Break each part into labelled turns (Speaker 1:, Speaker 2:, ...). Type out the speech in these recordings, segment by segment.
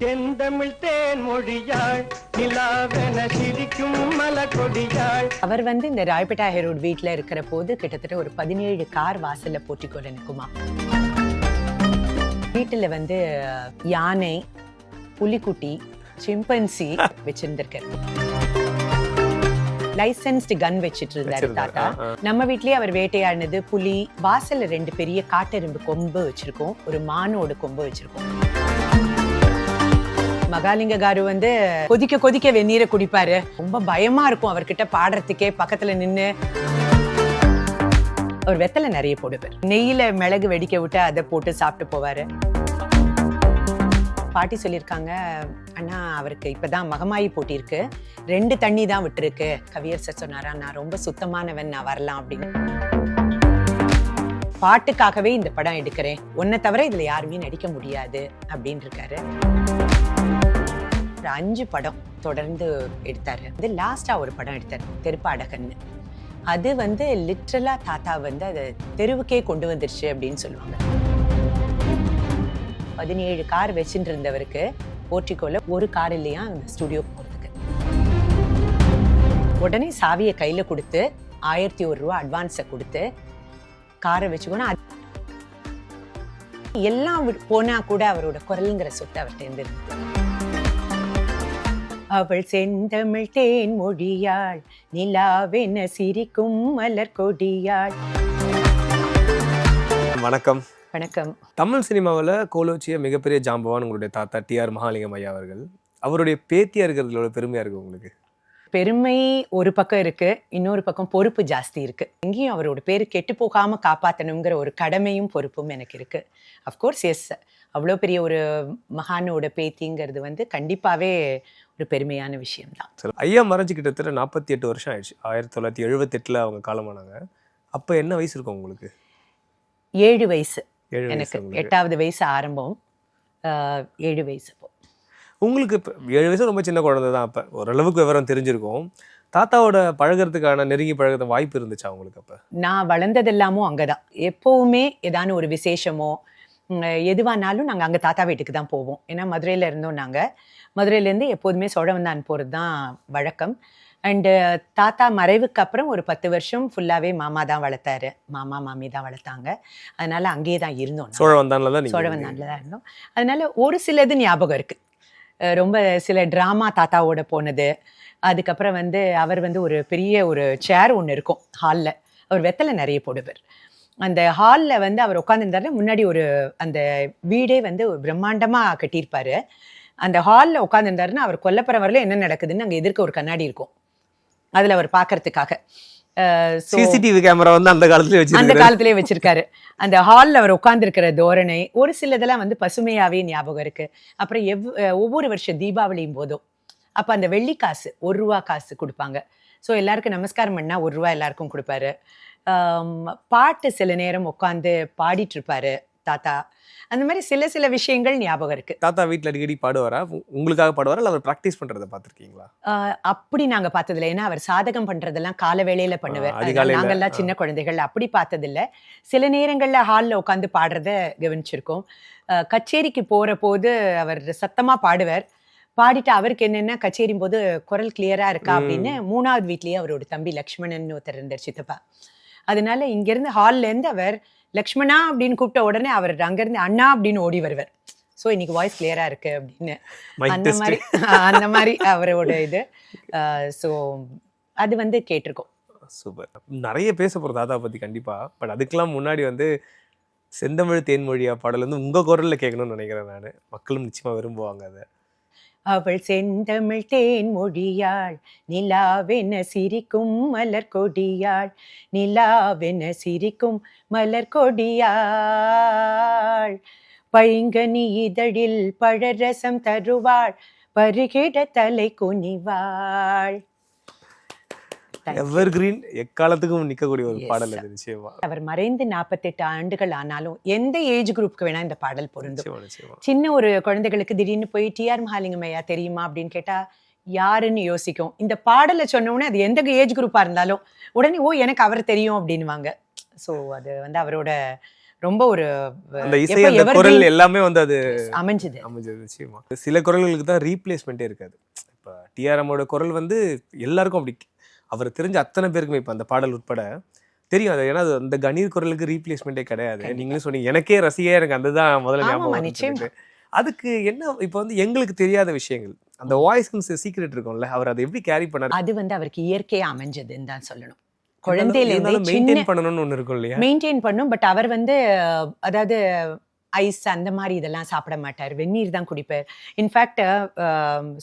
Speaker 1: செந்தமிழ் தேன் மொழியாள் நிலாவென சிரிக்கும் மலர்கொடியாள்.
Speaker 2: அவர் இந்த ராயப்பேட்டா ஹெரோட் வீட்டில் இருக்கிற போது கிட்டத்தட்ட ஒரு 17 கார் வாசல்ல போட்டிக்கொள்ள நிற்குமா. வீட்டில் யானை, புலிக்குட்டி, சிம்பன்சி வச்சிருந்திருக்காரு. லைசன்ஸ்டு கன் வச்சிட்டு இருந்தாரு தாத்தா. நம்ம வீட்லயே அவர் வேட்டையாடினது புலி, வாசல்ல 2 பெரிய காட்டெரும்பு கொம்பு வச்சிருக்கோம், ஒரு மானோட கொம்பு வச்சிருக்கோம். மகாலிங்க காரு கொதிக்க கொதிக்க வெந்நீரை குடிப்பாரு. ரொம்ப பயமா இருக்கும் அவர்கிட்ட பாடுறதுக்கே. பக்கத்துல நின்னு அவர் வெத்தலை நிறைய போடுவார். நெய்யில மிளகு வெடிக்க விட்டு அதை போட்டு சாப்பிட்டு போவாரு. பாட்டி சொல்லியிருக்காங்க, அண்ணா அவருக்கு இப்பதான் மகமாயி போட்டி இருக்கு, 2 தண்ணி தான் விட்டுருக்கு. கவியர் சார் சொன்னாரா, நான் ரொம்ப சுத்தமானவன், நான் வரலாம் அப்படின்னு. பாட்டுக்காகவே இந்த படம் எடுக்கிறேன், உன்னை தவிர இதுல யாருமே நடிக்க முடியாது அப்படின்னு இருக்காரு. 5 படம் தொடர்ந்து எடுத்தாரு. லாஸ்டா ஒரு படம் எடுத்தாரு, தெருப்பாடகன்னு. அது லிட்ரலா தாத்தா அதை தெருவுக்கே கொண்டு வந்துருச்சு அப்படின்னு சொல்லுவாங்க. 17 கார் வச்சுட்டு இருந்தவருக்கு போர்ட்டிகோல ஒரு கார் இல்லையா ஸ்டுடியோ போறதுக்கு. உடனே சாவியை கையில கொடுத்து 1001 ரூபா அட்வான்ஸை கொடுத்து காரை வச்சுக்கோனா எல்லாம் போனா கூட அவரோட குரலுங்கிற சொத்து அவர்கிட்ட இருந்திருக்கு. அவள் செந்தமிழ் தேன் மொழியாள், நிலாவென சிரிக்கும் மலர் கொடியாள்.
Speaker 3: வணக்கம்.
Speaker 2: வணக்கம்.
Speaker 3: தமிழ் சினிமாவில் கோலோச்சிய மிகப்பெரிய ஜாம்பவான் உங்களுடைய தாத்தா டிஆர் மகாலிங்கம் ஐயா அவர்கள். அவருடைய பேத்தியா இருக்கிறதுல பெருமையா இருக்கு உங்களுக்கு?
Speaker 2: பெருமை ஒரு பக்கம் இருக்கு, இன்னொரு பக்கம் பொறுப்பு ஜாஸ்தி இருக்கு. எங்கேயும் அவரோட பேரு கெட்டு போகாம காப்பாற்றணுங்கிற ஒரு கடமையும் பொறுப்பும் எனக்கு இருக்கு. அஃப்கோர்ஸ் எஸ், அவ்வளோ பெரிய ஒரு மகானோட பேத்திங்கிறது கண்டிப்பாவே ஒரு பெருமையான விஷயம் தான்.
Speaker 3: ஐயா மறைஞ்சு கிட்டத்தட்ட 48 வருஷம் ஆயிடுச்சு. 1978 அவங்க காலமானாங்க. அப்போ என்ன வயசு இருக்கும் உங்களுக்கு?
Speaker 2: 7 வயசு. எனக்கு 8வது வயசு ஆரம்பம், 7 வயசு.
Speaker 3: உங்களுக்கு இப்போ 7 வயசு ரொம்ப சின்ன குழந்தை தான். அப்போ ஓரளவுக்கு விவரம் தெரிஞ்சிருக்கும். தாத்தாவோட பழகிறதுக்கான நெருங்கி பழகிறது வாய்ப்பு இருந்துச்சா உங்களுக்கு? அப்போ
Speaker 2: நான் வளர்ந்ததெல்லாமும் அங்கதான். எப்பவுமே ஏதான ஒரு விசேஷமோ எதுவானாலும் நாங்கள் அங்கே தாத்தா வீட்டுக்கு தான் போவோம். ஏன்னா மதுரையில் இருந்தோம். நாங்கள் மதுரையிலேருந்து எப்போதுமே சோழவந்தான் போகிறது தான் வழக்கம். அண்டு தாத்தா மறைவுக்கு அப்புறம் ஒரு 10 வருஷம் ஃபுல்லாகவே மாமா தான் வளர்த்தாரு, மாமா மாமி தான் வளர்த்தாங்க. அதனால அங்கேயே தான் இருந்தோம்.
Speaker 3: சோழவந்தானில்
Speaker 2: தான் இருந்தோம். அதனால ஒரு சிலது ஞாபகம் இருக்குது. ரொம்ப சில ட்ராமா தாத்தாவோட போனது. அதுக்கப்புறம் அவர் ஒரு பெரிய ஒரு சேர் ஒன்று இருக்கும் ஹாலில். அவர் வெத்தலை நிறைய போடுவார். அந்த ஹாலில் அவர் உட்காந்துருந்தாரு. முன்னாடி ஒரு அந்த வீடே பிரம்மாண்டமாக கட்டியிருப்பாரு. அந்த ஹாலில் உட்காந்துருந்தாருன்னா அவர் கொல்லப்புறம் வரல என்ன நடக்குதுன்னு அங்கே எதிர்க்க ஒரு கண்ணாடி இருக்கும், அதில் அவர் பார்க்கறதுக்காக.
Speaker 3: சிசிடிவி கேமரா அந்த காலத்திலே
Speaker 2: வச்சிருக்காரு. அந்த ஹாலில் அவர் உட்காந்துருக்கிற தோரணை ஒரு சிலதெல்லாம் பசுமையாவே ஞாபகம் இருக்கு. அப்புறம் ஒவ்வொரு வருஷம் தீபாவளியும் போதும் அப்போ அந்த வெள்ளி காசு 1 ரூபா காசு கொடுப்பாங்க. ஸோ எல்லாருக்கும் நமஸ்காரம் பண்ணா 1 ரூபா எல்லாருக்கும் கொடுப்பாரு. பாட்டு சில நேரம் உட்காந்து பாடிட்டு இருப்பாரு தாத்தா. அந்த மாதிரி சில விஷயங்கள் ஞாபகம் இருக்கு.
Speaker 3: தாத்தா வீட்டில் அடிக்கடி பாடுவாரா? உங்களுக்காக பாடுவாரா இல்லை அவர் ப்ராக்டிஸ் பண்றதை பார்த்துருக்கீங்களா?
Speaker 2: அப்படி நாங்க பார்த்ததில்லை. ஏன்னா அவர் சாதகம் பண்றதெல்லாம் கால வேளையில பண்ணுவார். நாங்கெல்லாம் சின்ன குழந்தைகள், அப்படி பார்த்ததில்லை. சில நேரங்கள்ல ஹாலில் உட்காந்து பாடுறத கவனிச்சிருக்கோம். கச்சேரிக்கு போற போது அவர் சத்தமா பாடுவார். பாடிட்டு அவருக்கு என்னென்ன கச்சேரி போது குரல் கிளியரா இருக்கா அப்படின்னு 3வது வீட்லயே அவரோட தம்பி லக்ஷ்மணன் ஒருத்தர் இருந்தார், சித்தப்பா. அதனால இங்கிருந்து ஹால்ல இருந்து அவர் லக்ஷ்மணா அப்படின்னு கூப்பிட்ட உடனே அவர் அங்கிருந்து அண்ணா அப்படின்னு ஓடி வருவார். ஸோ இன்னைக்கு வாய்ஸ் கிளியரா இருக்கு அப்படின்னு. அந்த மாதிரி அவரோட இது. ஸோ அது கேட்டிருக்கோம்.
Speaker 3: சூப்பர். நிறைய பேச போகிறோம் தாத்தா பற்றி கண்டிப்பாக. பட் அதுக்கெல்லாம் முன்னாடி செந்தமிழ் தேன்மொழியா பாடல் உங்கள் குரலில் கேட்கணும்னு நினைக்கிறேன் நான். மக்களும் நிச்சயமாக விரும்புவாங்க அதை.
Speaker 2: அவள் செந்தமிழ் தேன் மொழியாள், நிலாவென சிரிக்கும் மலர் கொடியாள், நிலாவென சிரிக்கும் மலர் கொடியாள், பைங்கனி இதழில் பழரசம் தருவாள், பருகிட தலை குனிவாள்.
Speaker 3: எவர்கிரீன், எக்காலத்துக்கும் நிற்கக்கூடிய ஒரு பாடல் அது நிச்சயமா.
Speaker 2: அவர் மறைந்து 48 ஆண்டுகள் ஆனாலும் எந்த ஏஜ் குரூப்க்கு வேணா இந்த பாடல் பொருந்தும். சின்ன ஒரு குழந்தைகளுக்கு திடீர்னு போய் டிஆர் மகாலிங்கம் ஐயா தெரியுமா அப்படின்னு கேட்டா யாருன்னு யோசிக்கும். இந்த பாடலை சொன்ன உடனே அது எந்த ஏஜ் குரூப்பா இருந்தாலும் உடனே ஓ எனக்கு அவர் தெரியும் அப்படின்வாங்க. ஸோ அது அவரோட ரொம்ப ஒரு
Speaker 3: அந்த இசை அந்த குரல் எல்லாமே வந்து அது
Speaker 2: அமைஞ்சது
Speaker 3: நிச்சயமா. சில குரல்களுக்கு தான் ரீப்ளேஸ்மெண்ட்டே இருக்காது. இப்போ டிஆர்எம்மோட குரல் வந்து எல்லாருக்கும் அப்படி அவர் தெரிஞ்ச அத்தனை பேருக்குமே இப்போ அந்த பாடல் உட்பட தெரியும். அது ஏன்னா அந்த கணீர் குரலுக்கு ரீப்ளேஸ்மெண்ட்டே கிடையாது. நீங்களும் சொன்னீங்க எனக்கே ரசிகையா எனக்கு அதுதான் முதல்ல ஞாபகம். அதுக்கு என்ன இப்போ வந்து எங்களுக்கு தெரியாத விஷயங்கள் அந்த வாய்ஸ்க்கு சீக்ரெட் இருக்கும்ல, அவர் அதை எப்படி கேரி பண்ணாரு?
Speaker 2: அது வந்து அவருக்கு இயற்கையா அமைஞ்சதுன்னு தான் சொல்லணும். குழந்தையிலேருந்து
Speaker 3: மெயின்டைன் பண்ணணும்னு ஒன்று இருக்கும் இல்லையா?
Speaker 2: மெயின்டைன் பண்ணும். பட் அவர் வந்து அதாவது ஐஸ் அந்த மாதிரி இதெல்லாம் சாப்பிட மாட்டார், வெந்நீர் தான் குடிப்பார். இன்ஃபேக்ட்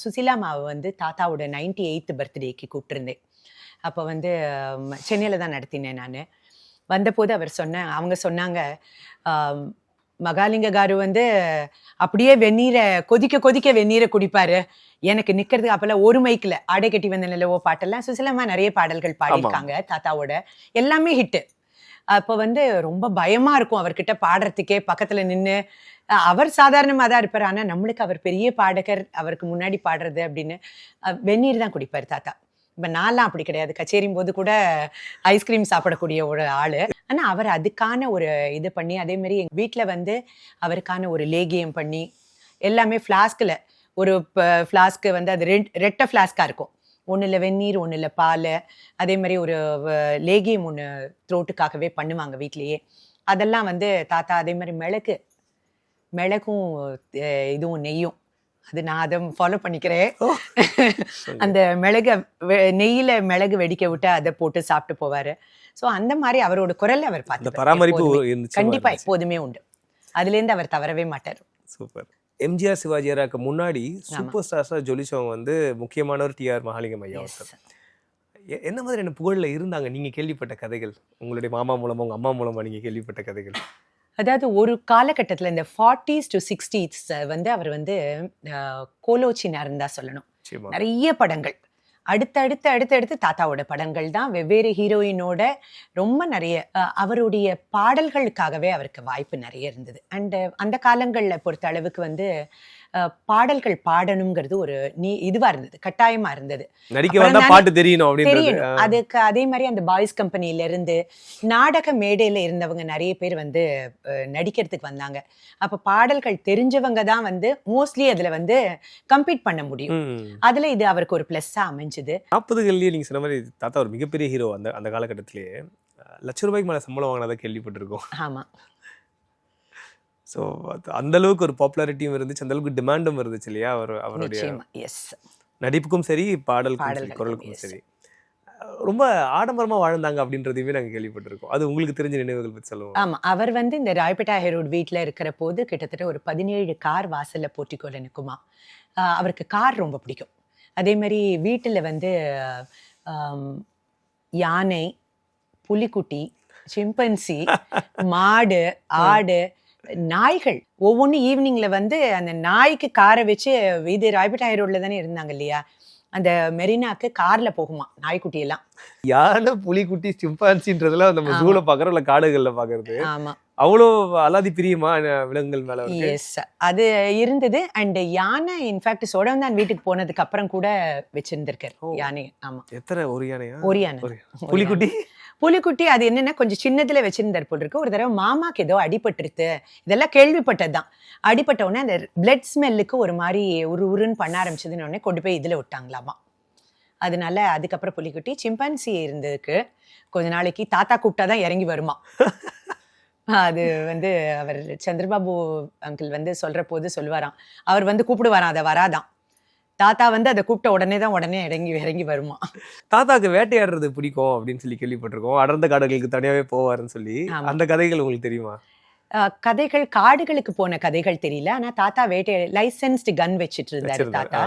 Speaker 2: சுசீலா மாவை வந்து தாத்தாவோட 98th பர்த்டேக்கு கூப்பிட்டுருந்தேன். அப்போ வந்து சென்னையில் தான் நடத்தினேன் நான். வந்தபோது அவங்க சொன்னாங்க, மகாலிங்க காரு வந்து அப்படியே வெந்நீரை கொதிக்க வெந்நீரை குடிப்பாரு, எனக்கு நிக்கிறதுக்கு. அப்பெல்லாம் ஒரு மைக்கில் ஆடை கட்டி வந்த நிலவோ பாட்டெல்லாம் சுசிலமா நிறைய பாடல்கள் பாடியிருக்காங்க தாத்தாவோட, எல்லாமே ஹிட்டு. அப்போ வந்து ரொம்ப பயமா இருக்கும் அவர்கிட்ட பாடுறதுக்கே, பக்கத்துல நின்று. அவர் சாதாரணமாக தான் இருப்பார், ஆனால் நம்மளுக்கு அவர் பெரிய பாடகர், அவருக்கு முன்னாடி பாடுறது அப்படின்னு. வெந்நீர் தான் குடிப்பார் தாத்தா. இப்போ நான்லாம் அப்படி கிடையாது, கச்சேரியும் போது கூட ஐஸ்கிரீம் சாப்பிடக்கூடிய ஒரு ஆள். ஆனால் அவர் அதுக்கான ஒரு இது பண்ணி, அதேமாரி எங்கள் வீட்டில் வந்து அவருக்கான ஒரு லேகியம் பண்ணி எல்லாமே ஃப்ளாஸ்கில், ஒரு ஃப்ளாஸ்க்கு வந்து அது ரெட்டை ஃப்ளாஸ்காக இருக்கும், ஒன்றில் வெந்நீர் ஒன்றில் பால், அதே மாதிரி ஒரு லேகியம் ஒன்று த்ரோட்டுக்காகவே பண்ணுவாங்க வீட்லேயே. அதெல்லாம் வந்து தாத்தா அதே மாதிரி மிளகும் இதுவும் நெய்யும், அது நான் அதை ஃபாலோ பண்ணிக்கிறேன். அந்த நெய்யில் மிளகு வெடிக்க விட்டு அதை போட்டு சாப்பிட்டு போவார். ஸோ அந்த மாதிரி அவரோட குரல் அவர் பார்த்து
Speaker 3: பராமரிப்பு
Speaker 2: கண்டிப்பா எப்போதுமே உண்டு. அதுலேருந்து அவர் தவறவே மாட்டார்.
Speaker 3: சூப்பர். எம்ஜிஆர் சிவாஜியாராக்கு முன்னாடி சூப்பர் ஸ்டார்ஸாக ஜொலிச்சவங்க வந்து முக்கியமானவர் டிஆர் மகாலிங்கம் ஐயா. என்ன மாதிரியான புகழில் இருந்தாங்க நீங்கள் கேள்விப்பட்ட கதைகள், உங்களுடைய மாமா மூலமா உங்கள் அம்மா மூலமா நீங்கள் கேள்விப்பட்ட கதைகள்?
Speaker 2: அதாவது ஒரு காலகட்டத்தில் இந்த 40s to 60s வந்து அவர் வந்து கோலோச்சினார்னு தான் சொல்லணும். நிறைய படங்கள் அடுத்தடுத்து தாத்தாவோட படங்கள் தான், வெவ்வேறு ஹீரோயினோட ரொம்ப நிறைய. அவருடைய பாடல்களுக்காகவே அவருக்கு வாய்ப்பு நிறைய இருந்தது. அண்ட் அந்த காலங்களில் பொறுத்த அளவுக்கு வந்து பாடல்கள் பாடணுங்கிறது ஒரு இதுவா இருந்தது, கட்டாயமா இருந்தது.
Speaker 3: பாட்டு தெரியணும்.
Speaker 2: அதுக்கு அதே மாதிரி அந்த பாய்ஸ் கம்பெனில இருந்து நாடக மேடையில இருந்தவங்க நிறைய பேர் வந்து நடிக்கிறதுக்கு வந்தாங்க. அப்ப பாடல்கள் தெரிஞ்சவங்க தான் வந்து மோஸ்ட்லி அதுல வந்து கம்பீட் பண்ண முடியும். அதுல இது அவருக்கு ஒரு பிளஸ்ஸா அமைஞ்சது.
Speaker 3: 40கள்லயே நீங்க சொன்ன மாதிரி தாத்தா ஒரு மிகப்பெரிய ஹீரோ. அந்த காலகட்டத்திலேயே ₹1,00,000 மேல சம்பளம் வாங்கினதை கேள்விப்பட்டிருக்கோம்.
Speaker 2: ஆமா.
Speaker 3: ஸோ அந்த அளவுக்கு ஒரு பாப்புலாரிட்டியும் இருந்துச்சு, அந்த அளவுக்கு டிமாண்டும் இருந்துச்சு இல்லையா அவருடைய நடிப்புக்கும் சரி குரலுக்கும் சரி. ரொம்ப ஆடம்பரமா வாழ்ந்தாங்க அப்படின்றதையுமே நாங்கள் கேள்விப்பட்டிருக்கோம். அது உங்களுக்கு தெரிஞ்ச நினைவுகள் பற்றி சொல்லுவோம்.
Speaker 2: ஆமா, அவர் வந்து இந்த ராய்பேட்டா ஹெரோட் வீட்டில் இருக்கிற போது கிட்டத்தட்ட ஒரு 17 கார் வாசல்ல போட்டிக்கோல நிற்குமா. அவருக்கு கார் ரொம்ப பிடிக்கும். அதே மாதிரி வீட்டில் வந்து யானை, புலிக்குட்டி, சிம்பன்சி, மாடு, ஆடு, நாய்கள் ஒவ்வொன்றும் ஈவினிங்ல வந்து அந்த நாய்க்கு காரை வச்சு, இது ராய்பேட்டா ஹைரோட்ல தானே இருந்தாங்க இல்லையா, அந்த மெரினாக்கு கார்ல போகுமா நாய்க்குட்டி எல்லாம்.
Speaker 3: யானை, புலிக்குட்டி, சிம்பான்சின்றதெல்லாம் நம்ம ஜூல பாக்குறோம் இல்ல காடுகள்ல பாக்குறது.
Speaker 2: ஆமா,
Speaker 3: அவ்வளோ அலாதி பிரியமா விலங்குகள் மேல.
Speaker 2: எஸ், அது இருந்தது. அண்ட் யானை இன்ஃபேக்ட் சோழவந்தான் வீட்டுக்கு போனதுக்கு அப்புறம் கூட வச்சிருந்திருக்காரு யானை. ஆமா,
Speaker 3: எத்தனை? ஒரு யானையா?
Speaker 2: ஒரு யானை.
Speaker 3: புலிக்குட்டி
Speaker 2: அது என்னன்னா கொஞ்சம் சின்னதுல வச்சிருந்தார் போல் இருக்கு. ஒரு தடவை மாமாக்கு ஏதோ அடிபட்டுருது, இதெல்லாம் கேள்விப்பட்டதுதான். அடிபட்ட உடனே அந்த பிளட் ஸ்மெல்லுக்கு ஒரு மாதிரி உருன்னு பண்ண ஆரம்பிச்சதுன்னு உடனே கொண்டு போய் இதுல விட்டாங்களாமா. அதனால அதுக்கப்புறம் புலிக்குட்டி. சிம்பான்சி இருந்ததுக்கு கொஞ்ச நாளைக்கு தாத்தா கூப்பிட்டாதான் இறங்கி வருமா. அது வந்து அவர் சந்திரபாபு அங்கிள் வந்து சொல்ற போது சொல்லுவாராம், அவர் வந்து கூப்பிடுவாராம், அதை வராதான். தாத்தா வந்து அதை கூப்பிட்ட உடனே இறங்கி வருமா.
Speaker 3: தாத்தாக்கு வேட்டையாடுறது பிடிக்கும் அப்படின்னு சொல்லி கேள்விப்பட்டிருக்கோம். அடர்ந்த காடுகளுக்கு தனியாவே போவாருன்னு சொல்லி. அந்த கதைகள் உங்களுக்கு தெரியுமா?
Speaker 2: கதைகள், காடுகளுக்கு போன கதைகள் தெரியல. ஆனா தாத்தா லைசன்ஸ்டு கன் வச்சுட்டு இருந்தாரு தாத்தா.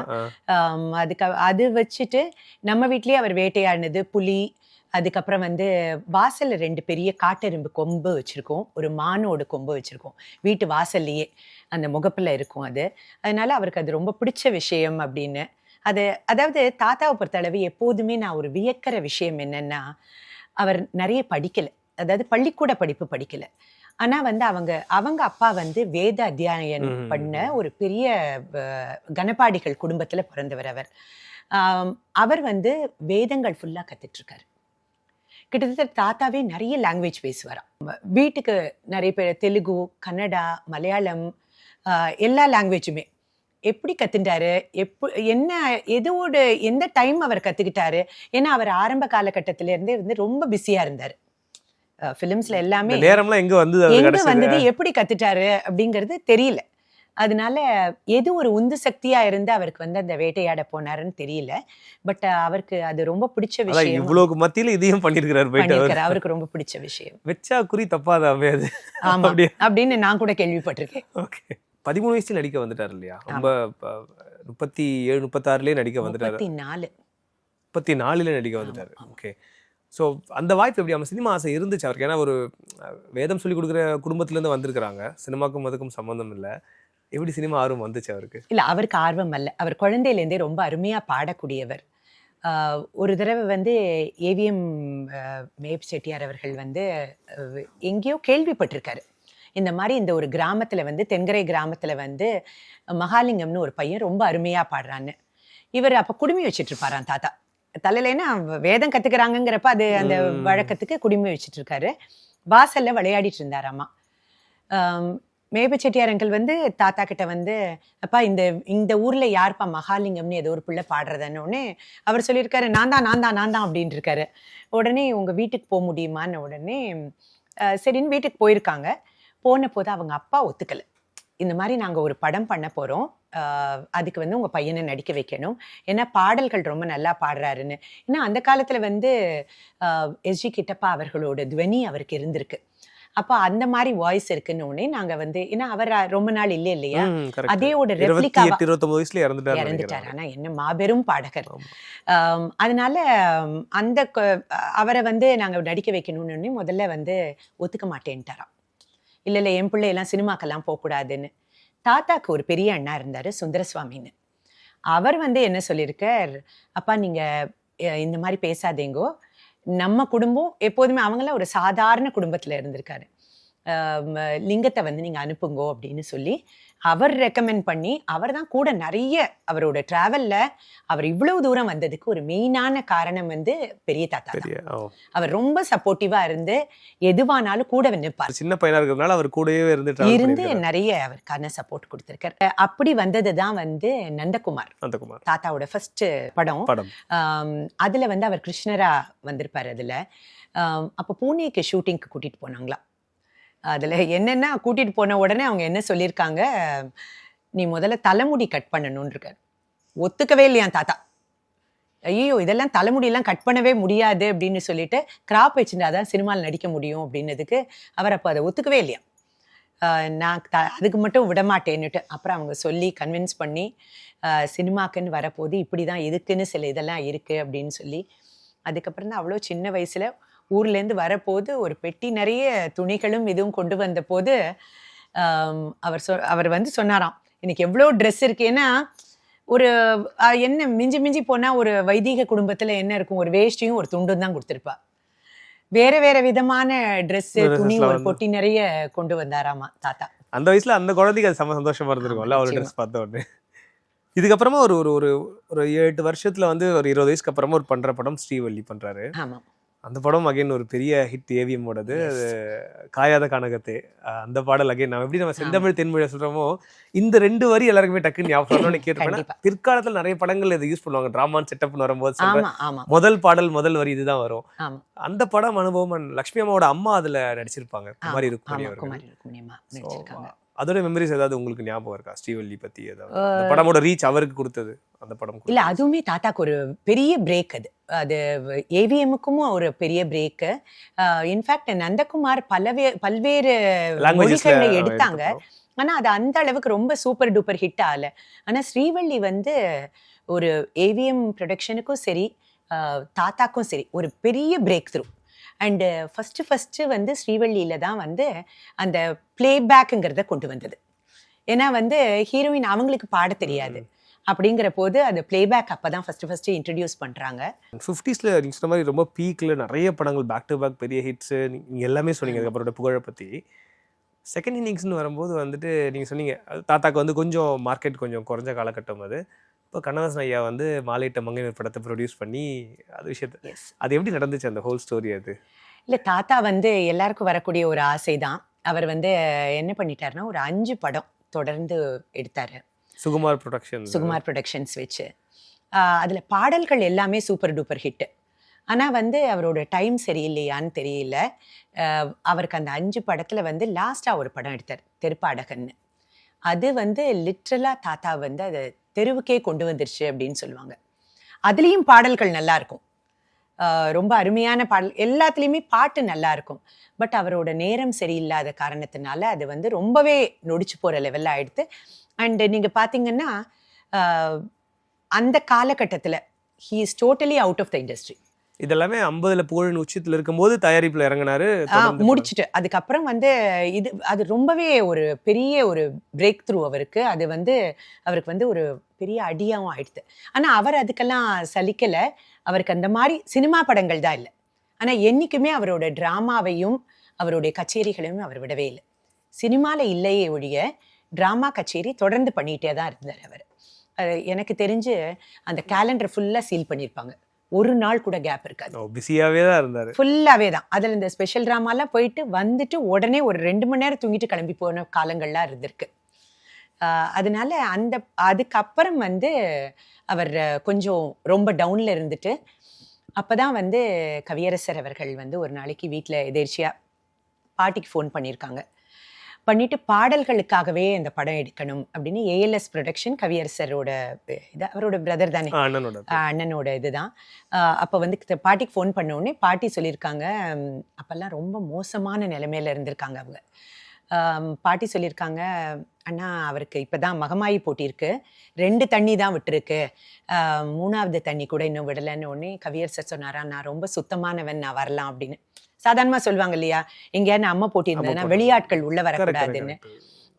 Speaker 2: அது வச்சுட்டு நம்ம வீட்லயே அவர் வேட்டையாடினது புலி. அதுக்கப்புறம் வந்து வாசல்ல 2 பெரிய காட்டெரும்பு கொம்பு வச்சிருக்கோம், ஒரு மானோட கொம்பு வச்சிருக்கோம் வீட்டு வாசல்லையே, அந்த முகப்புல இருக்கும் அது. அதனால அவருக்கு அது ரொம்ப பிடிச்ச விஷயம் அப்படின்னு. அதாவது தாத்தாவை பொறுத்தளவு எப்போதுமே நான் ஒரு வியக்கிற விஷயம் என்னன்னா, அவர் நிறைய படிக்கல, அதாவது பள்ளிக்கூட படிப்பு படிக்கல. ஆனா வந்து அவங்க அப்பா வந்து வேத அத்தியாயனம் பண்ண ஒரு பெரிய கனபாடிகள் குடும்பத்துல பிறந்தவர் அவர். அவர் வந்து வேதங்கள் ஃபுல்லா கத்துட்டு இருக்காரு. கிட்டத்தட்ட தாத்தாவே நிறைய லாங்குவேஜ் பேசுவாராம். வீட்டுக்கு நிறைய பேர் தெலுங்கு, கன்னடா, மலையாளம், எல்லா லாங்குவேஜுமே எப்படி கத்துட்டாரு, என்ன எதோட எந்த டைம் அவர் கத்துக்கிட்டாரு? ஏன்னா அவர் ஆரம்ப காலகட்டத்தில இருந்தே வந்து ரொம்ப பிஸியா இருந்தாரு. ஃபிலிம்ஸ்ல எல்லாமே
Speaker 3: நேரம்லாம் எங்க
Speaker 2: வந்தது, எப்படி கத்துட்டாரு அப்படிங்கிறது தெரியல. அதனால எது ஒரு உந்து சக்தியா இருந்து அவருக்கு வந்து அந்த வேட்டையாட போனாருன்னு தெரியல. பட் அவருக்கு அது ரொம்ப பிடிச்ச விஷயம்.
Speaker 3: இவ்வளவுக்கு மத்தியில இதையும் பண்ணிருக்காரு.
Speaker 2: அவருக்கு ரொம்ப பிடிச்ச விஷயம்.
Speaker 3: வெச்சா குறி தப்பாதாமே அது.
Speaker 2: ஆமா அப்படின்னு நான் கூட கேள்விப்பட்டிருக்கேன்.
Speaker 3: ஓகே. 13 வயசுல நடிக்க வந்துட்டாரு இல்லையா? ரொம்ப 37 36லயே நடிக்க வந்துட்டாரு. 34ல நடிக்க வந்துட்டாரு. ஓகே. ஸோ அந்த வாய்ப்பு எப்படி? அவன் சினிமா ஆசை இருந்துச்சு அவருக்கு. ஏன்னா ஒரு வேதம் சொல்லி கொடுக்குற குடும்பத்துலேருந்து வந்திருக்கிறாங்க. சினிமாக்கும் அதுக்கும் சம்மந்தம் இல்லை. எப்படி சினிமா ஆர்வம் வந்துச்சு அவருக்கு?
Speaker 2: இல்லை, அவருக்கு ஆர்வம் அல்ல. அவர் குழந்தையிலேருந்தே ரொம்ப அருமையாக பாடக்கூடியவர். ஒரு தடவை வந்து ஏவிஎம் மேப் செட்டியார் அவர்கள் வந்து எங்கேயோ கேள்விப்பட்டிருக்காரு. இந்த மாதிரி இந்த ஒரு கிராமத்தில் வந்து தென்கரை கிராமத்தில் வந்து மகாலிங்கம்னு ஒரு பையன் ரொம்ப அருமையாக பாடுறான்னு. இவர் அப்போ குடுமி வச்சுட்டு இருப்பாராம் தாத்தா தலையில. ஏன்னா வேதம் கற்றுக்கிறாங்கங்கிறப்ப அது அந்த வழக்கத்துக்கு குடுமி வச்சுட்டு இருக்காரு. வாசலில் விளையாடிட்டு இருந்தாராம்மா. மேப செட்டியார் அங்கிள் வந்து தாத்தா கிட்ட வந்து, அப்பா இந்த ஊர்ல யாருப்பா மகாலிங்கம்னு ஏதோ ஒரு பிள்ளை பாடுறதுன்னு உடனே அவர் சொல்லியிருக்காரு, நான் தான் அப்படின்ட்டு இருக்காரு. உடனே உங்க வீட்டுக்கு போக முடியுமான்னு உடனே சரின்னு வீட்டுக்கு போயிருக்காங்க. போன போது அவங்க அப்பா ஒத்துக்கலை. இந்த மாதிரி நாங்கள் ஒரு படம் பண்ண போகிறோம், அதுக்கு வந்து உங்கள் பையனை நடிக்க வைக்கணும், ஏன்னா பாடல்கள் ரொம்ப நல்லா பாடுறாருன்னு. ஏன்னா அந்த காலத்தில் வந்து எஸ்ஜி கிட்டப்பா அவர்களோட துவனி அவருக்கு இருந்திருக்கு. அப்போ அந்த மாதிரி வாய்ஸ் இருக்குன்னு உடனே நாங்க வந்து, ஏன்னா அவர் ரொம்ப நாள் இல்லையா, அதேயோட ரெப்ளிகா இறந்துட்டாரு. ஆனா என்ன மாபெரும் பாடகர். அதனால அந்த அவரை வந்து நாங்க நடிக்க வைக்கணும்னு முதல்ல வந்து ஒத்துக்க மாட்டேன்ட்டாராம். இல்ல என் பிள்ளை எல்லாம் சினிமாக்கெல்லாம் போகக்கூடாதுன்னு. தாத்தாக்கு ஒரு பெரிய அண்ணா இருந்தாரு, சுந்தரசுவாமின்னு. அவர் வந்து என்ன சொல்லியிருக்கார், அப்பா நீங்க இந்த மாதிரி பேசாதீங்கோ, நம்ம குடும்பம் எப்போதுமே, அவங்களாம் ஒரு சாதாரண குடும்பத்தில் இருந்திருக்காரு, லிங்கத்தை வந்து நீங்கள் அனுப்புங்கோ அப்படின்னு சொல்லி அவர் ரெக்கமெண்ட் பண்ணி, அவர் தான் கூட நிறைய அவரோட டிராவலில் அவர் இவ்வளவு தூரம் வந்ததுக்கு ஒரு மெயினான காரணம் வந்து பெரிய தாத்தா. அவர் ரொம்ப சப்போர்ட்டிவாக இருந்து எதுவானாலும் கூட நிற்பார்.
Speaker 3: சின்ன பையனா இருக்கிறதுனால அவர் கூடவே இருந்து
Speaker 2: நிறைய அவருக்கான சப்போர்ட் கொடுத்துருக்கார். அப்படி வந்தது தான் வந்து நந்தகுமார், தாத்தாவோட ஃபர்ஸ்ட் படம். அதுல வந்து அவர் கிருஷ்ணரா வந்திருப்பார். அதுல அப்போ பூனேக்கு ஷூட்டிங்க்கு கூட்டிட்டு போனாங்களாம். அதில் என்னென்னா கூட்டிகிட்டு போன உடனே அவங்க என்ன சொல்லியிருக்காங்க, நீ முதல்ல தலைமுடி கட் பண்ணணும்னு இருக்காரு. ஒத்துக்கவே இல்லையா தாத்தா. ஐயோ இதெல்லாம் தலைமுடியெல்லாம் கட் பண்ணவே முடியாது அப்படின்னு சொல்லிட்டு, கிராப் வச்சுருந்தா தான் சினிமாவில் நடிக்க முடியும் அப்படின்னதுக்கு அவர் அப்போ அதை ஒத்துக்கவே இல்லையா. நான் அதுக்கு மட்டும் விடமாட்டேன்னுட்டு அப்புறம் அவங்க சொல்லி கன்வின்ஸ் பண்ணி, சினிமாக்குன்னு வரப்போது இப்படி தான் இதுக்குன்னு சில இதெல்லாம் இருக்குது அப்படின்னு சொல்லி, அதுக்கப்புறம் தான் அவ்வளோ சின்ன வயசில் ஊர்லேருந்து வரப்போது ஒரு பெட்டி நிறைய துணிகளும் இதுவும் கொண்டு வந்த போது அவர் வந்து சொன்னாராம், எனக்கு எவ்வளோ ட்ரெஸ் இருக்கு. ஏன்னா ஒரு என்ன மிஞ்சி போனால் ஒரு வைதிக குடும்பத்தில் என்ன இருக்கும், ஒரு வேஷ்டியும் ஒரு துண்டும் தான் கொடுத்துருப்பா. வேற விதமான ட்ரெஸ் துணி ஒரு பொட்டி நிறைய கொண்டு வந்தாராமா தாத்தா.
Speaker 3: அந்த வயசுல அந்த குழந்தைக்கு அது சந்தோஷமா இருந்திருக்கும்ல அவர் ட்ரெஸ் பார்த்த உடனே. இதுக்கப்புறமா ஒரு ஒரு ஒரு 8 வருஷத்துல வந்து ஒரு 20 வயசுக்கு அப்புறமா ஒரு பண்ற படம் ஸ்ரீவள்ளி பண்றாரு.
Speaker 2: ஆமாம்.
Speaker 3: அந்த படம் அகைன் ஒரு பெரிய ஹிட் ஏவிஎம்மோடது. அது காயாத கானகத்தே அந்த பாடல் அகைன் நம்ம செந்தமிழ் தென்மொழியை சொல்றோமோ, இந்த 2 வரி எல்லாருக்குமே டக்குன்னு ஞாபகம் கேட்டுருப்பேன். பிற்காலத்தில் நிறைய படங்கள் இதை யூஸ் பண்ணுவாங்க. டிராமான் செட்டப்னு வரும்போது முதல் பாடல் முதல் வரி இதுதான் வரும். அந்த படம் அனுபவம் லட்சுமி அம்மாவோட அம்மா அதுல நடிச்சிருப்பாங்க, குமாரி ருக்மணி. அதோட மெமரிஸ் ஏதாவது உங்களுக்கு ஞாபகம் இருக்கா ஸ்ரீவள்ளி பத்தி? ஏதாவது படமோட ரீச் அவருக்கு கொடுத்தது அந்த படம்?
Speaker 2: இல்ல அதுவுமே தாத்தாக்கு ஒரு பெரிய பிரேக். அது ஏவிஎம்முக்கும் ஒரு பெரிய பிரேக். இன்ஃபேக்ட் நந்தகுமார் பல்வேறு மொழிகள்ல எடுத்தாங்க, ஆனா அது அந்த அளவுக்கு ரொம்ப சூப்பர் டூப்பர் ஹிட் ஆகல. ஆனா ஸ்ரீவள்ளி வந்து ஒரு ஏவிஎம் ப்ரொடக்ஷனுக்கும் சரி தாத்தாக்கும் சரி ஒரு பெரிய பிரேக் த்ரூ. அண்டு ஃபஸ்ட்டு வந்து ஸ்ரீவள்ளியில தான் வந்து அந்த பிளேபேக்குங்கிறத கொண்டு வந்தது. ஏன்னா வந்து ஹீரோயின் அவங்களுக்கு பாட தெரியாது அப்படிங்கிற போது அது பிளேபேக் அப்போ தான் ஃபஸ்ட்டு இன்ட்ரடியூஸ் பண்ணுறாங்க.
Speaker 3: 50ஸ்ல நீங்கள் சொன்ன மாதிரி ரொம்ப பீக்கில் நிறைய படங்கள் பேக் டு பேக் பெரிய ஹிட்ஸு நீங்கள் எல்லாமே சொன்னீங்க. அதுக்கப்புறம் புகழை பற்றி செகண்ட் இன்னிங்ஸ்னு வரும்போது வந்துட்டு நீங்கள் சொன்னீங்க தாத்தாக்கு வந்து கொஞ்சம் மார்க்கெட் கொஞ்சம் குறைஞ்ச காலகட்டம் அது. இப்போ கண்ணதாசன் ஐயா வந்து மாலையிட்ட மங்கையர் படத்தை ப்ரொடியூஸ் பண்ணி அது விஷயத்தை அது எப்படி நடந்துச்சு அந்த ஹோல் ஸ்டோரி? அது
Speaker 2: இல்லை, தாத்தா வந்து எல்லாருக்கும் வரக்கூடிய ஒரு ஆசை தான். அவர் வந்து என்ன பண்ணிட்டாருன்னா ஒரு 5 படம் தொடர்ந்து எடுத்தார்
Speaker 3: சுகுமார்
Speaker 2: ப்ரொடக்ஷன்ஸ் வச்சு. அதில் பாடல்கள் எல்லாமே சூப்பர் டூப்பர் ஹிட்டு. ஆனால் வந்து அவரோட டைம் சரியில்லையான்னு தெரியல. அவருக்கு அந்த 5 படத்தில் வந்து லாஸ்ட்டாக ஒரு படம் எடுத்தார், தெருப்பாடகன்னு. அது வந்து லிட்ரலாக தாத்தா வந்து அதை தெருவுக்கே கொண்டு வந்துருச்சு அப்படின்னு சொல்லுவாங்க. அதுலேயும் பாடல்கள் நல்லா இருக்கும், ரொம்ப அருமையான பாடல், எல்லாத்துலேயுமே பாட்டு நல்லா இருக்கும். பட் அவரோட நேரம் சரியில்லாத காரணத்தினால அது வந்து ரொம்பவே நொடிச்சு போகிற லெவலில் ஆயிடுத்து. அண்டு நீங்கள் பார்த்தீங்கன்னா அந்த காலகட்டத்தில் he is totally out of the industry.
Speaker 3: இதெல்லாமே 50ல் புகழின் உச்சத்தில் இருக்கும்போது தயாரிப்பில் இறங்கினாரு,
Speaker 2: முடிச்சுட்டு. அதுக்கப்புறம் வந்து அது ரொம்பவே ஒரு பெரிய ஒரு பிரேக் த்ரூ அவருக்கு. அது வந்து அவருக்கு வந்து ஒரு பெரிய அடியாகவும் ஆயிடுது. ஆனால் அவர் அதுக்கெல்லாம் சலிக்கலை. அவருக்கு அந்த மாதிரி சினிமா படங்கள் தான் இல்லை. ஆனால் என்றைக்குமே அவரோட ட்ராமாவையும் அவருடைய கச்சேரிகளையும் அவர் விடவே இல்லை. சினிமாவில் இல்லையே ஒழிய ட்ராமா கச்சேரி தொடர்ந்து பண்ணிகிட்டே தான் இருந்தார் அவர். எனக்கு தெரிஞ்சு அந்த கேலண்டர் ஃபுல்லாக சீல் பண்ணியிருப்பாங்க, ஒரு நாள் கூட கேப் இருக்காது.
Speaker 3: பிஸியாகவே தான் இருந்தார்,
Speaker 2: ஃபுல்லாகவே தான். அதில் இந்த ஸ்பெஷல் ட்ராமாலாம் போயிட்டு வந்துட்டு உடனே ஒரு 2 மணி நேரம் தூங்கிட்டு கிளம்பி போன காலங்கள்லாம் இருந்திருக்கு. அதனால அதுக்கப்புறம் வந்து அவர் கொஞ்சம் ரொம்ப டவுனில் இருந்துட்டு அப்போ தான் வந்து கவியரசர் அவர்கள் வந்து ஒரு நாளைக்கு வீட்டில் எதேர்ச்சியாக பாட்டிக்கு ஃபோன் பண்ணியிருக்காங்க. பண்ணிட்டு பாடல்களுக்காகவே இந்த படம் எடுக்கணும் அப்படின்னு ஏஎல்எஸ் ப்ரொடக்ஷன், கவியரசரோட இது, அவரோட பிரதர் தானே, அண்ணனோட இதுதான். அப்போ வந்து பாட்டிக்கு ஃபோன் பண்ண உடனே பாட்டி சொல்லியிருக்காங்க, அப்போல்லாம் ரொம்ப மோசமான நிலைமையில இருந்திருக்காங்க அவங்க. பாட்டி சொல்லியிருக்காங்க, அண்ணா அவருக்கு இப்போ தான் மகமாயி போட்டிருக்கு, 2 தண்ணி தான் விட்டுருக்கு, 3வது தண்ணி கூட இன்னும் விடலைன்னு. உடனே கவியரசர் சொன்னாரா, நான் ரொம்ப சுத்தமானவன், நான் வரலாம் அப்படின்னு. சாதாரணமாக சொல்லுவாங்க இல்லையா, எங்கேயாவது அம்மா போட்டியிருந்தேன்னா வெளியாட்கள் உள்ள வரக்கூடாதுன்னு.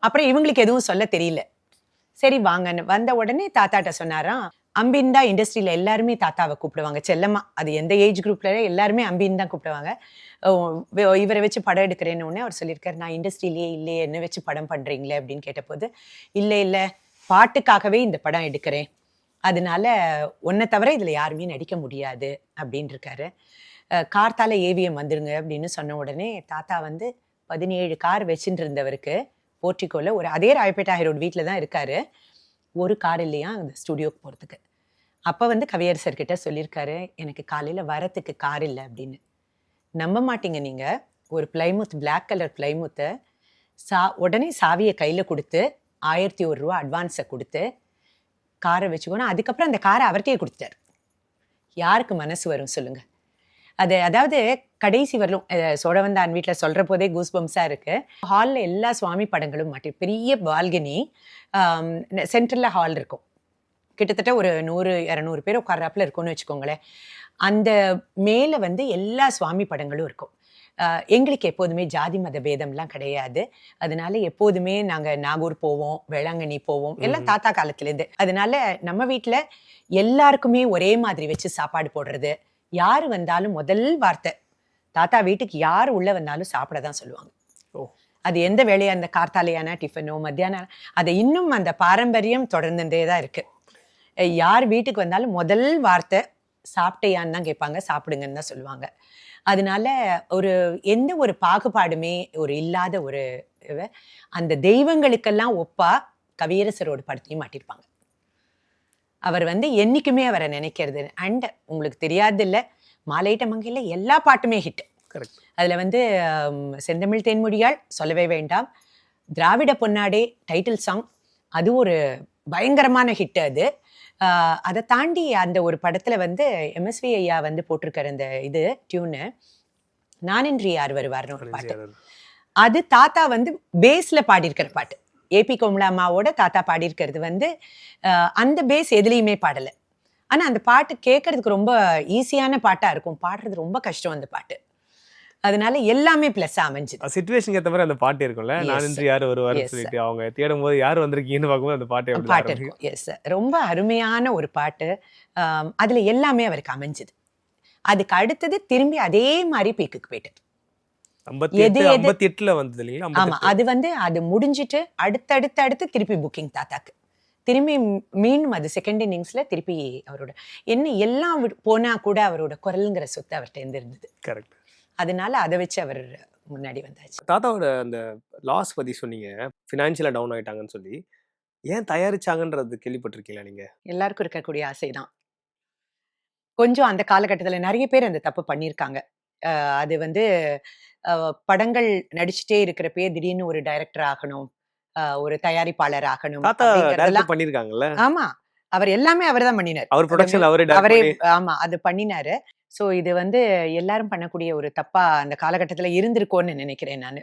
Speaker 2: அப்புறம் இவங்களுக்கு எதுவும் சொல்ல தெரியல, சரி வாங்கன்னு வந்த உடனே தாத்தாட்ட சொன்னாராம், அம்பின் தான் இண்டஸ்ட்ரியில் எல்லாருமே தாத்தாவை கூப்பிடுவாங்க செல்லம்மா. அது எந்த ஏஜ் குரூப்ல எல்லாருமே அம்பின் தான் கூப்பிடுவாங்க. இவரை வச்சு படம் எடுக்கிறேன்னு உடனே அவர் சொல்லியிருக்காரு, நான் இண்டஸ்ட்ரியிலேயே இல்லையே, என்ன வச்சு படம் பண்ணுறீங்களே அப்படின்னு கேட்டபோது, இல்லை பாட்டுக்காகவே இந்த படம் எடுக்கிறேன், அதனால ஒன்றை தவிர இதில் யாருமே நடிக்க முடியாது அப்படின்னு இருக்காரு. கார்த்தால ஏவிஎம் வந்துருங்க அப்படின்னு சொன்ன உடனே தாத்தா வந்து 17 கார் வச்சுட்டு இருந்தவருக்கு போர்ட்டிகோல ஒரு அதே ராயப்பேட்டா ஹைரோட் வீட்டில் தான் இருக்காரு, ஒரு கார் இல்லையா அந்த ஸ்டுடியோக்கு போகிறதுக்கு. அப்போ வந்து கவியரசர்கிட்ட சொல்லியிருக்காரு, எனக்கு காலையில் வரத்துக்கு கார் இல்லை அப்படின்னு. நம்ப மாட்டீங்க நீங்கள், ஒரு பிளைமுத், பிளாக் கலர் பிளைமுத்தை உடனே சாவியை கையில் கொடுத்து 1001 ரூபா அட்வான்ஸை கொடுத்து காரை வச்சுக்கோனா, அதுக்கப்புறம் அந்த காரை அவர்கிட்டயே கொடுத்துட்டார். யாருக்கு மனசு வரும் சொல்லுங்கள்? அது அதாவது கடைசி வரலும் சோழவந்தான் வீட்டில் சொல்கிற போதே கூஸ்பம்ஸாக இருக்குது. ஹாலில் எல்லா சுவாமி படங்களும் மாட்டி, பெரிய பால்கனி, சென்ட்ரலில் ஹால் இருக்கும், கிட்டத்தட்ட ஒரு 100-200 பேர் உட்கார்றாப்புல இருக்கும்னு வச்சுக்கோங்களேன். அந்த மேலே வந்து எல்லா சுவாமி படங்களும் இருக்கும். எங்களுக்கு எப்போதுமே ஜாதி மத பேதம்லாம் கிடையாது. அதனால எப்போதுமே நாங்கள் நாகூர் போவோம், வேளாங்கண்ணி போவோம், எல்லாம் தாத்தா காலத்துலேருந்து. அதனால நம்ம வீட்டில் எல்லாருக்குமே ஒரே மாதிரி வச்சு சாப்பாடு போடுறது. யார் வந்தாலும் முதல் வார்த்தை, தாத்தா வீட்டுக்கு யார் உள்ளே வந்தாலும் சாப்பிட தான் சொல்லுவாங்க. அது எந்த வேலையாக இருந்த கார்த்தாலையான டிஃபனோ மத்தியானம், அதை இன்னும் அந்த பாரம்பரியம் தொடர்ந்துட்டே தான் இருக்குது. யார் வீட்டுக்கு வந்தாலும் முதல் வார்த்தை சாப்பிட்டையான்னு தான் கேட்பாங்க, சாப்பிடுங்கன்னு தான் சொல்லுவாங்க. அதனால எந்த ஒரு பாகுபாடுமே இல்லாத அந்த தெய்வங்களுக்கெல்லாம் ஒப்பா கவியரசரோட படத்தையும் மாட்டிருப்பாங்க. அவர் வந்து என்னைக்குமே அவரை நினைக்கிறது. அண்ட் உங்களுக்கு தெரியாது இல்லை, மாலையிட்ட மங்கையில் எல்லா பாட்டுமே ஹிட். அதில் வந்து செந்தமிழ் தேன்மொழியால் சொல்லவே வேண்டாம், திராவிட பொன்னாடே டைட்டில் சாங், அது ஒரு பயங்கரமான ஹிட். அதை தாண்டி அந்த ஒரு படத்தில் வந்து எம்எஸ்வி ஐயா வந்து போட்டிருக்காரு அந்த டியூனு, நானின்றி யார் வருவார்னு ஒரு பாட்டு. அது தாத்தா வந்து பேஸில் பாடியிருக்கிற பாட்டு. ஏபி கோமலாமாவோட தாத்தா பாடியிருக்கிறது வந்து அந்த பேஸ் எதுலேயுமே பாடலை. ஆனால் அந்த பாட்டு கேட்கறதுக்கு ரொம்ப ஈஸியான பாட்டாக இருக்கும், பாடுறது ரொம்ப கஷ்டம் அந்த பாட்டு. அதனால எல்லாமே ப்ளஸ்ஸாக அமைஞ்சுது.
Speaker 3: சிச்சுவேஷனுக்கு ஏற்ற மாதிரி அந்த பாட்டு இருக்கும்ல, நானின்றி யார் வருவார்னு சொல்லிட்டு அவங்க தேடும் போது யார் வந்திருக்கீங்கன்னு பார்க்கும்போது அந்த பாட்டு
Speaker 2: இருக்கும். எஸ், ரொம்ப அருமையான ஒரு பாட்டு. அதில் எல்லாமே அவருக்கு அமைஞ்சுது. அதுக்கு அடுத்தது திரும்பி அதே மாதிரி பீக்குக்கு போயிட்டார். எது
Speaker 3: 58
Speaker 2: எது
Speaker 3: 58ல வந்தது இல்லைங்களா?
Speaker 2: ஆமா
Speaker 3: 58.
Speaker 2: அது வந்து அது முடிஞ்சிட்டு அடுத்து திருப்பி புக்கிங் தாத்தாக்கு திரும்பி மீண்டும் அது செகண்ட் இன்னிங்ஸ்ல திருப்பி அவரோட என்ன எல்லாம் போனா கூட அவரோட குரலுங்கிற சொத்து அவர்கிட்ட இருந்தது.
Speaker 3: கரெக்ட்.
Speaker 2: அதனால அதை வச்சு அவர் முன்னாடி வந்தாச்சு.
Speaker 3: தாத்தாவோட அந்த லாஸ் பத்தி சொன்னீங்க, ஃபினான்ஷியலா டவுன் ஆயிட்டாங்கன்னு சொல்லி. ஏன் தயாரிச்சாங்கன்றது கேள்விப்பட்டிருக்கீங்களா நீங்க?
Speaker 2: எல்லாருக்கும் இருக்கக்கூடிய ஆசைதான். கொஞ்சம் அந்த காலகட்டத்துல நிறைய பேர் அந்த தப்பு பண்ணியிருக்காங்க. அது வந்து படங்கள் நடிச்சுட்டே இருக்கிறப்பயே திடீர்னு ஒரு டைரக்டர் ஆகணும், ஒரு தயாரிப்பாளர் ஆகணும்
Speaker 3: தாத்தா
Speaker 2: அப்படிங்கறதெல்லாம்.
Speaker 3: டைரக்ட் பண்ணிருக்காங்கல்ல.
Speaker 2: ஆமா, அவர் எல்லாமே அவர்தான் பண்ணினார்.
Speaker 3: அவர் ப்ரொடக்ஷன்ல அவரே டைரக்ட்
Speaker 2: அவரே
Speaker 3: பண்ணி
Speaker 2: ஆமா அது பண்ணினாரு. சோ இது வந்து எல்லாரும் பண்ணக்கூடிய ஒரு தப்பா அந்த காலகட்டத்துல இருந்திருக்கோன்னு நினைக்கிறேன் நானு.